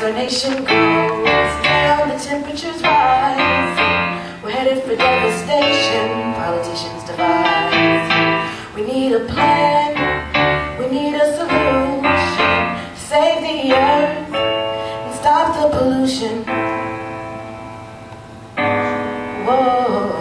our nation goes down, the temperatures rise. We're headed for devastation, politicians divide. We need a plan, we need a solution to save the earth and stop the pollution. Whoa.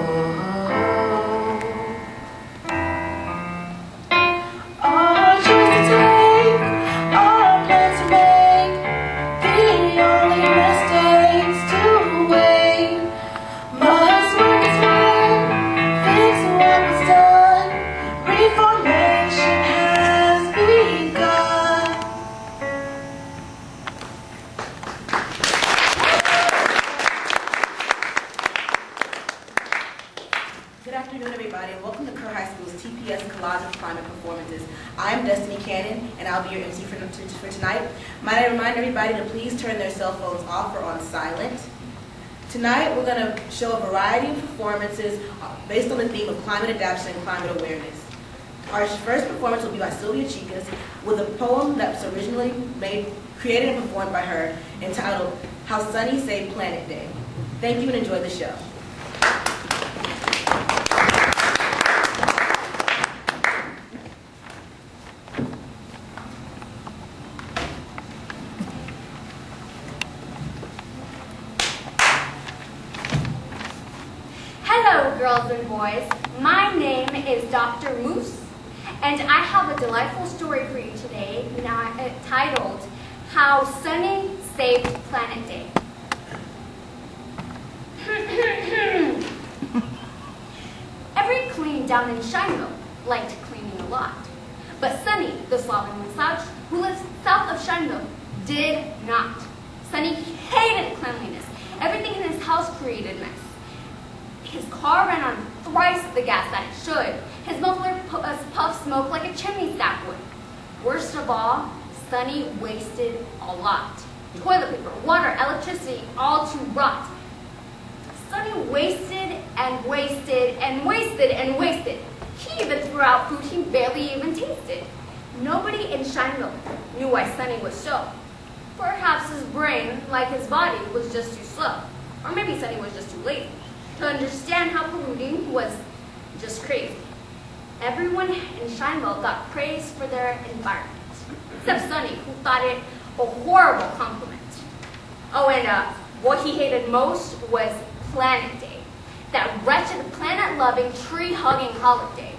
Good afternoon, everybody, and welcome to Kerr High School's TPS Collage of Climate Performances. I'm Destiny Cannon, and I'll be your MC for tonight. Might I remind everybody to please turn their cell phones off or on silent. Tonight, we're going to show a variety of performances based on the theme of climate adaptation and climate awareness. Our first performance will be by Silvia Chicas with a poem that was originally created and performed by her entitled How Sonny Saved Planet Day. Thank you and enjoy the show. Hello, girls and boys. My name is Dr. Moose, and I have a delightful story for you today titled How Sonny Saved Planet Day. Every clean down in Shinemouth liked cleaning a lot, but Sonny, the slovenly slouch who lives south of Shinemouth, did not. Sonny hated cleanliness. Everything in his house created mess. His car ran on thrice the gas that it should. His muffler puffed smoke like a chimney stack would. Worst of all, Sonny wasted a lot. Toilet paper, water, electricity, all to rot. Sonny wasted and wasted and wasted and wasted. He even threw out food he barely even tasted. Nobody in Shinemouth knew why Sonny was so. Perhaps his brain, like his body, was just too slow. Or maybe Sonny was just too lazy to understand how polluting was just crazy. Everyone in Shinemouth got praise for their environment, except Sonny, who thought it a horrible compliment. Oh, and what he hated most was Planet Day, that wretched planet-loving, tree-hugging holiday.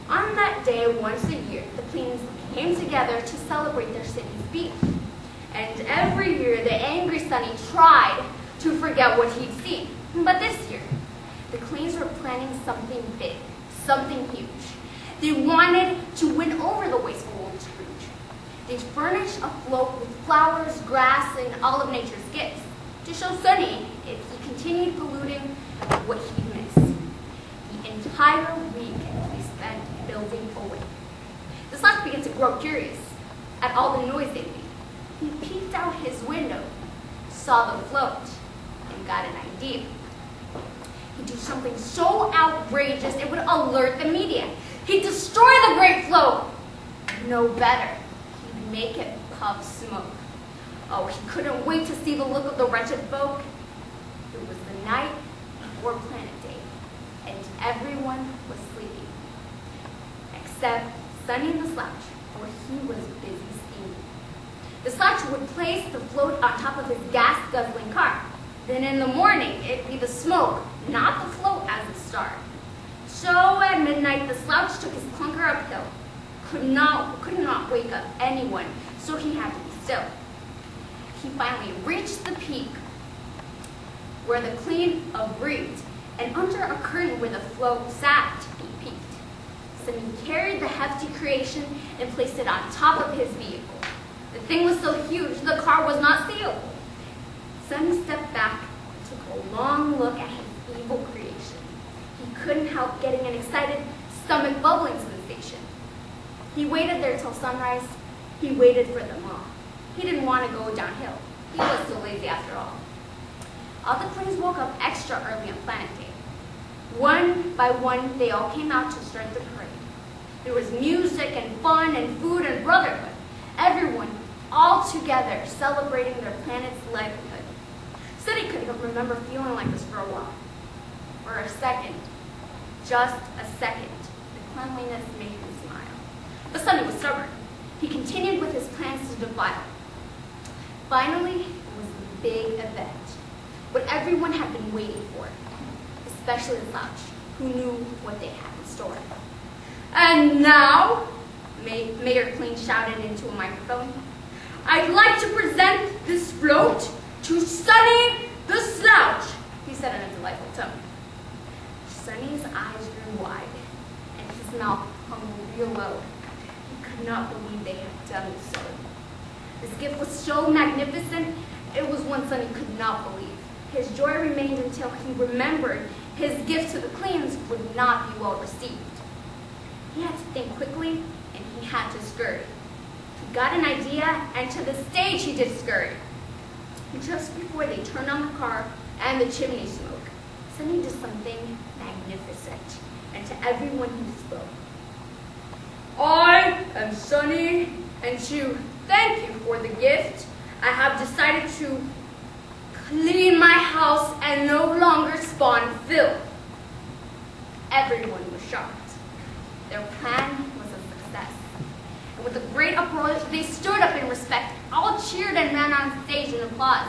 On that day, once a year, the Plains came together to celebrate their city's beach. And every year, the angry Sonny tried to forget what he'd seen. But this year, the Cleans were planning something big, something huge. They wanted to win over the wasteful old Scrooge. They'd furnish a float with flowers, grass, and all of nature's gifts to show Sonny if he continued polluting what he'd miss. The entire week they spent building away. The slouch began to grow curious at all the noise they made. He peeked out his window, saw the float, and got an idea. He'd do something so outrageous it would alert the media. He'd destroy the great float. No better, he'd make it puff smoke. Oh, he couldn't wait to see the look of the wretched folk. It was the night before Planet Day, and everyone was sleeping. Except Sonny and the Slouch, for he was busy steaming. The Slouch would place the float on top of his gas-guzzling car. Then in the morning, it'd be the smoke, not the float as it started. So at midnight, the Slouch took his clunker uphill. Could not wake up anyone, so he had to be still. He finally reached the peak where the Clean agreed, and under a curtain where the float sat, he peeked. So he carried the hefty creation and placed it on top of his vehicle. The thing was so huge, the car was not sealable. Sonny stepped back and took a long look at his evil creation. He couldn't help getting an excited stomach bubbling sensation. He waited there till sunrise. He waited for them all. He didn't want to go downhill. He was so lazy after all. All the Cleans woke up extra early on Planet Day. One by one, they all came out to start the parade. There was music and fun and food and brotherhood. Everyone, all all together, celebrating their planet's livelihood. Sonny couldn't remember feeling like this for a while. For a second. Just a second. The cleanliness made him smile. But Sonny was stubborn. He continued with his plans to defile. Finally, it was the big event. What everyone had been waiting for. Especially the Slouch, who knew what they had in store. And now, Mayor Clean shouted into a microphone, I'd like to present this float to Sonny the Slouch, he said in a delightful tone. Sonny's eyes grew wide, and his mouth hung real low. He could not believe they had done so. This gift was so magnificent, it was one Sonny could not believe. His joy remained until he remembered his gift to the Cleans would not be well received. He had to think quickly, and he had to scurry. He got an idea, and to the stage he did scurry. Just before they turned on the car and the chimney smoke, Sonny did something magnificent, and to everyone he spoke. I am Sonny, and to thank you for the gift, I have decided to clean my house and no longer spawn filth. Everyone was shocked. Their plan was a success. And with a great uproar, they stood up in respect. All cheered and ran on stage in applause.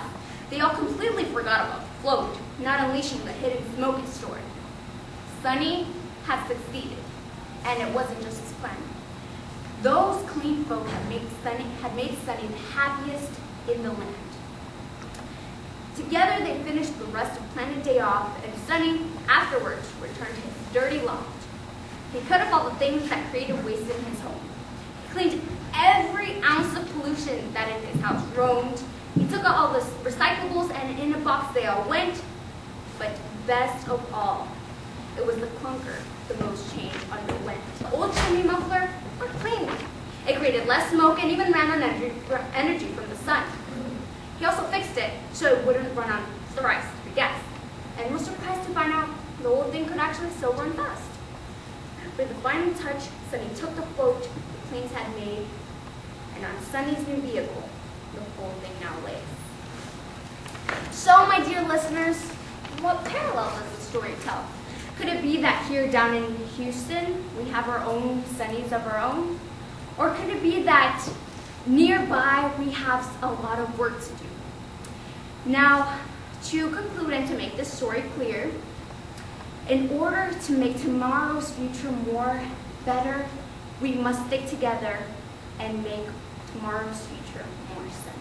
They all completely forgot about the float, not unleashing the hidden smoke it stored. Sonny had succeeded, and it wasn't just his plan. Those clean folk had made Sonny the happiest in the land. Together they finished the rest of Planet Day off, and Sonny, afterwards, returned to his dirty loft. He cut up all the things that created waste in his home. He cleaned every ounce of pollution that in his house roamed. He took out all the recyclables, and in a box they all went. But best of all, it was the clunker the most change underwent. The old chimney muffler worked cleanly. It created less smoke and even ran on energy from the sun. He also fixed it so it wouldn't run on thrice the gas. And was surprised to find out the old thing could actually still run fast. With the final touch, Sonny took the float the Cleans had made, and on Sonny's new vehicle, the whole thing now lays. So, my dear listeners, what parallel does the story tell? Could it be that here down in Houston, we have our own Sonnys of our own? Or could it be that nearby we have a lot of work to do? Now, to conclude and to make this story clear, in order to make tomorrow's future better, we must stick together and make tomorrow's future more sunny.